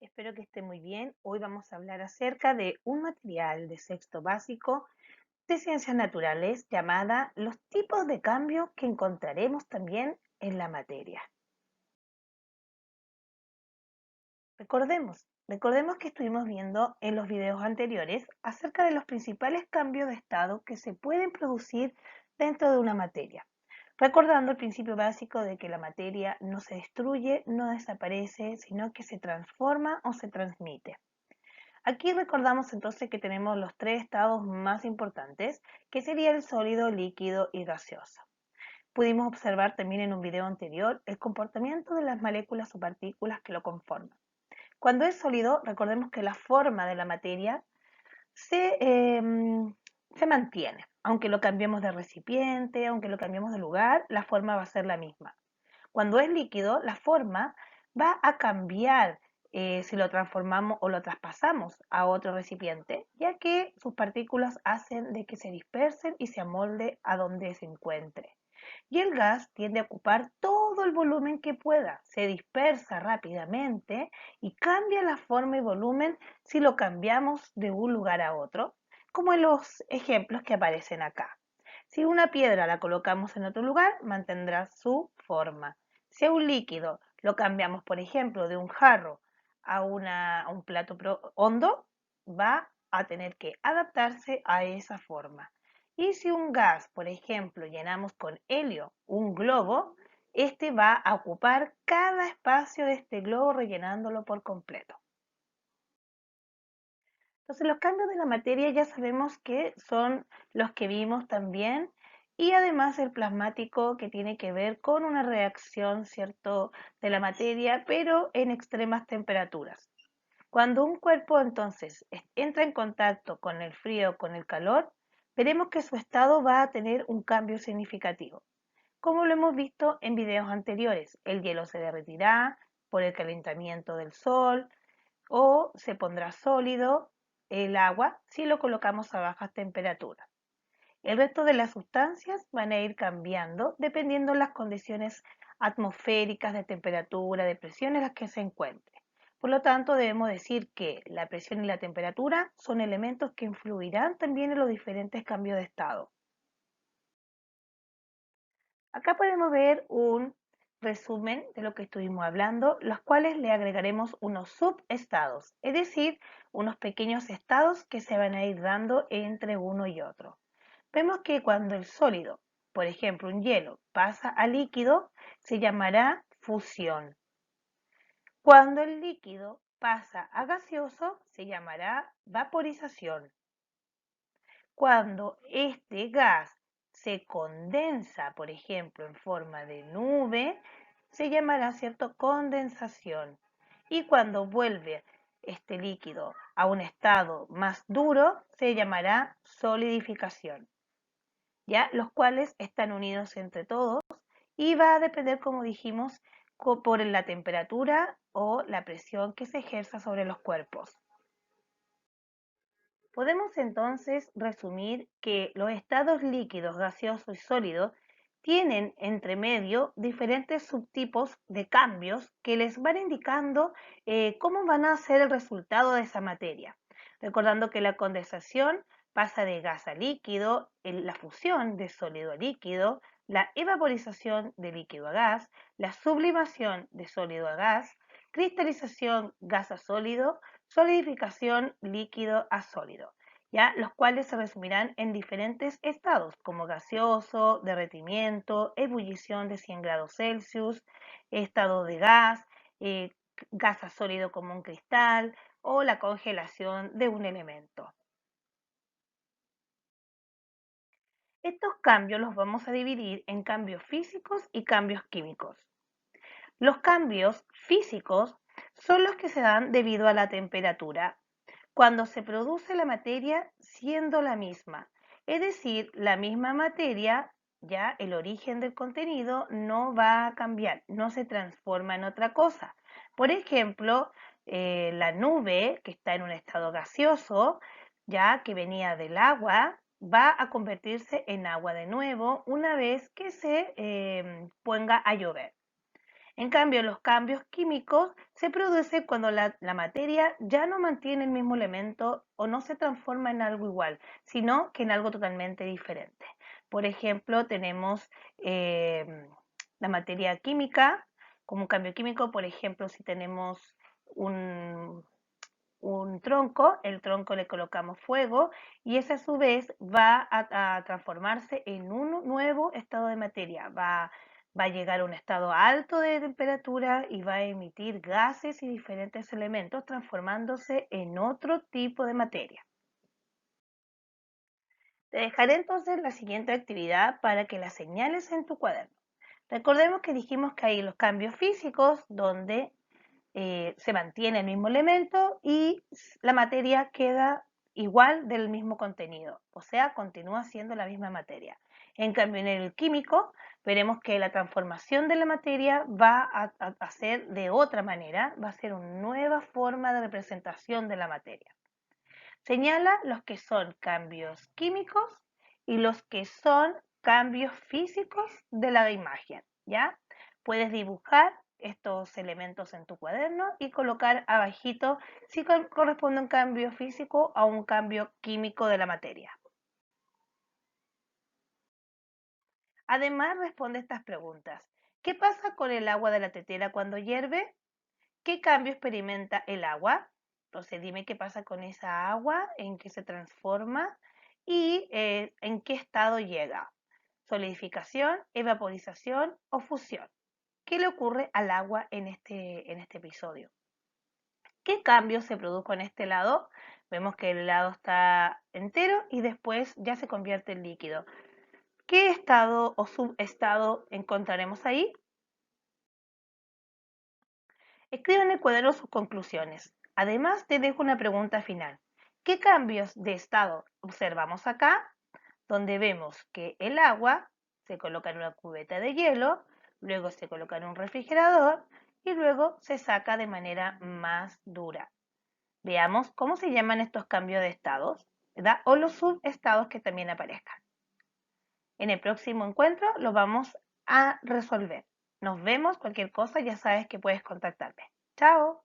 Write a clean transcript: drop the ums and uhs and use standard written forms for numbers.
Espero que esté muy bien. Hoy vamos a hablar acerca de un material de sexto básico de ciencias naturales llamada los tipos de cambio que encontraremos también en la materia. Recordemos que estuvimos viendo en los videos anteriores acerca de los principales cambios de estado que se pueden producir dentro de una materia. Recordando el principio básico de que la materia no se destruye, no desaparece, sino que se transforma o se transmite. Aquí recordamos entonces que tenemos los tres estados más importantes, que sería el sólido, líquido y gaseoso. Pudimos observar también en un video anterior el comportamiento de las moléculas o partículas que lo conforman. Cuando es sólido, recordemos que la forma de la materia se mantiene. Aunque lo cambiemos de recipiente, aunque lo cambiemos de lugar, la forma va a ser la misma. Cuando es líquido, la forma va a cambiar si lo transformamos o lo traspasamos a otro recipiente, ya que sus partículas hacen de que se dispersen y se amolde a donde se encuentre. Y el gas tiende a ocupar todo el volumen que pueda, se dispersa rápidamente y cambia la forma y volumen si lo cambiamos de un lugar a otro, como en los ejemplos que aparecen acá. Si una piedra la colocamos en otro lugar, mantendrá su forma. Si a un líquido lo cambiamos, por ejemplo, de un jarro a un plato hondo, va a tener que adaptarse a esa forma. Y si un gas, por ejemplo, llenamos con helio un globo, este va a ocupar cada espacio de este globo rellenándolo por completo. Entonces los cambios de la materia ya sabemos que son los que vimos también y además el plasmático que tiene que ver con una reacción, ¿cierto?, de la materia, pero en extremas temperaturas. Cuando un cuerpo entonces entra en contacto con el frío o con el calor, veremos que su estado va a tener un cambio significativo. Como lo hemos visto en videos anteriores, el hielo se derretirá por el calentamiento del sol o se pondrá sólido el agua si lo colocamos a bajas temperaturas. El resto de las sustancias van a ir cambiando dependiendo de las condiciones atmosféricas, de temperatura, de presión en las que se encuentre. Por lo tanto, debemos decir que la presión y la temperatura son elementos que influirán también en los diferentes cambios de estado. Acá podemos ver un resumen de lo que estuvimos hablando, los cuales le agregaremos unos subestados, es decir, unos pequeños estados que se van a ir dando entre uno y otro. Vemos que cuando el sólido, por ejemplo un hielo, pasa a líquido, se llamará fusión. Cuando el líquido pasa a gaseoso, se llamará vaporización. Cuando este gas se condensa, por ejemplo, en forma de nube, se llamará, ¿cierto?, condensación. Y cuando vuelve este líquido a un estado más duro, se llamará solidificación, ¿ya? Los cuales están unidos entre todos y va a depender, como dijimos, por la temperatura o la presión que se ejerza sobre los cuerpos. Podemos entonces resumir que los estados líquidos, gaseosos y sólidos tienen entre medio diferentes subtipos de cambios que les van indicando cómo van a ser el resultado de esa materia. Recordando que la condensación pasa de gas a líquido, la fusión de sólido a líquido, la evaporización de líquido a gas, la sublimación de sólido a gas, cristalización gas a sólido, solidificación líquido a sólido, ¿ya? Los cuales se resumirán en diferentes estados, como gaseoso, derretimiento, ebullición de 100 grados Celsius, estado de gas, gas a sólido como un cristal o la congelación de un elemento. Estos cambios los vamos a dividir en cambios físicos y cambios químicos. Los cambios físicos son los que se dan debido a la temperatura, cuando se produce la materia siendo la misma, es decir, la misma materia, ya el origen del contenido no va a cambiar, no se transforma en otra cosa. Por ejemplo, la nube que está en un estado gaseoso, ya que venía del agua, va a convertirse en agua de nuevo una vez que se ponga a llover. En cambio, los cambios químicos se producen cuando la materia ya no mantiene el mismo elemento o no se transforma en algo igual, sino que en algo totalmente diferente. Por ejemplo, tenemos la materia química como un cambio químico. Por ejemplo, si tenemos un, un tronco, el tronco le colocamos fuego y ese a su vez va a transformarse en un nuevo estado de materia. Va a llegar a un estado alto de temperatura y va a emitir gases y diferentes elementos transformándose en otro tipo de materia. Te dejaré entonces la siguiente actividad para que la señales en tu cuaderno. Recordemos que dijimos que hay los cambios físicos donde se mantiene el mismo elemento y la materia queda igual del mismo contenido, o sea, continúa siendo la misma materia. En cambio, en el químico, veremos que la transformación de la materia va a ser de otra manera, va a ser una nueva forma de representación de la materia. Señala los que son cambios químicos y los que son cambios físicos de la imagen, ¿ya? Puedes dibujar estos elementos en tu cuaderno y colocar abajito si corresponde un cambio físico a un cambio químico de la materia. Además, responde estas preguntas. ¿Qué pasa con el agua de la tetera cuando hierve? ¿Qué cambio experimenta el agua? Entonces dime qué pasa con esa agua, en qué se transforma y en qué estado llega. Solidificación, evaporización o fusión. ¿Qué le ocurre al agua en este episodio? ¿Qué cambio se produjo en este lado? Vemos que el helado está entero y después ya se convierte en líquido. ¿Qué estado o subestado encontraremos ahí? Escribe en el cuaderno sus conclusiones. Además, te dejo una pregunta final. ¿Qué cambios de estado observamos acá? Donde vemos que el agua se coloca en una cubeta de hielo, luego se coloca en un refrigerador y luego se saca de manera más dura. Veamos cómo se llaman estos cambios de estados, ¿verdad? O los subestados que también aparezcan. En el próximo encuentro lo vamos a resolver. Nos vemos, cualquier cosa ya sabes que puedes contactarme. Chao.